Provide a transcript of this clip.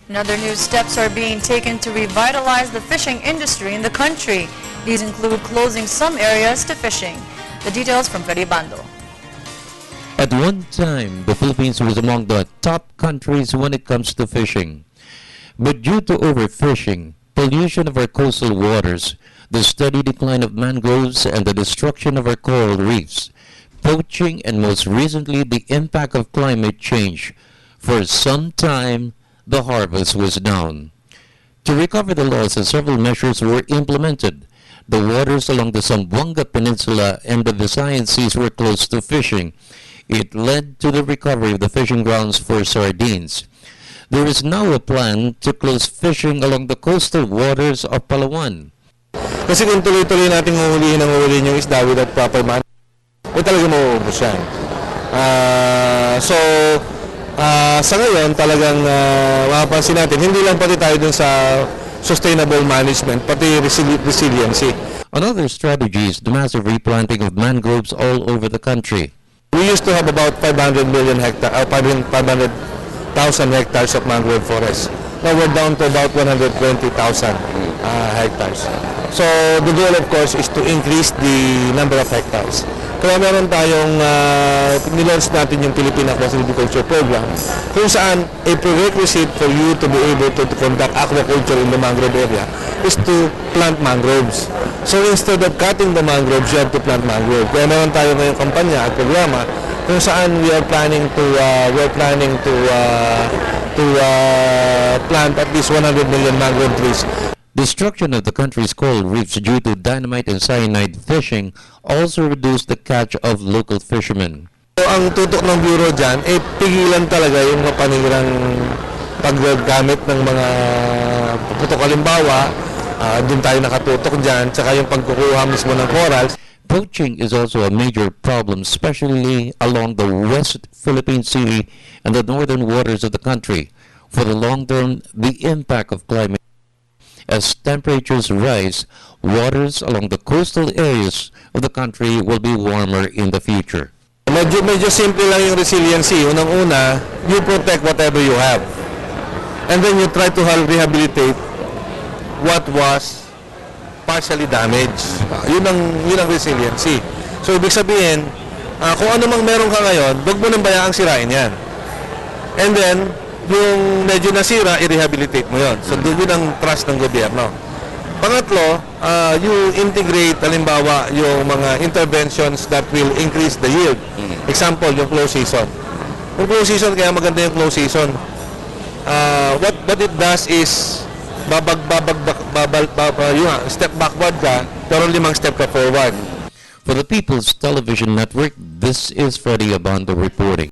In other news, steps are being taken to revitalize the fishing industry in the country. These include closing some areas to fishing. The details from Freddie Abando. At one time, the Philippines was among the top countries when it comes to fishing. But due to overfishing, pollution of our coastal waters, the steady decline of mangroves and the destruction of our coral reefs, poaching, and most recently the impact of climate change, for some time the harvest was down. To recover the losses, several measures were implemented. The waters along the Zamboanga Peninsula and the Visayan Seas were closed to fishing. It led to the recovery of the fishing grounds for sardines. There is now a plan to close fishing along the coastal waters of Palawan. Kasi kung tuloy-tuloy natin huhulihin yung isda without proper management, talaga mauubos yan. Sa ngayon, talagang mapapansin natin, hindi lang pati tayo dun sa sustainable management, pati resiliency. Another strategy is the massive replanting of mangroves all over the country. We used to have about 500,000 hectares of mangrove forest. Now we're down to about 120,000 hectares. So the goal, of course, is to increase the number of hectares. Kaya meron tayong nilaunch natin yung Philippine Aquaculture Program, kung saan a prerequisite for you to be able to conduct aquaculture in the mangrove area is to plant mangroves. So instead of cutting the mangroves, you have to plant mangrove. Kaya meron tayo ngayong kampanya at programa kung saan we are planning to plant at least 100 million mangrove trees. Destruction of the country's coral reefs due to dynamite and cyanide fishing also reduced the catch of local fishermen. So, ang tutok ng Bureau dyan, pigilan talaga yung panirang paggamit ng mga putok. Halimbawa, dun tayo nakatutok dyan, tsaka yung pagkukuha mismo ng corals. Poaching is also a major problem, especially along the West Philippine Sea and the northern waters of the country. For the long term, the impact of climate as temperatures rise, waters along the coastal areas of the country will be warmer in the future. Medyo simple lang yung resiliency. Unang-una, you protect whatever you have. And then you try to rehabilitate what was partially damaged. Yun ang resiliency. So, ibig sabihin, kung ano mang meron ka ngayon, huwag mo nang bayaang sirain yan. And then, yung medyo nasira, i-rehabilitate mo yon. So, doon yun ang trust ng gobyerno. Pangatlo, you integrate, halimbawa, yung mga interventions that will increase the yield. Example, yung close season. Yung close season, kaya maganda yung close season. What it does is, step backward ka, pero 5 step ka forward. For the People's Television Network, this is Freddie Abando reporting.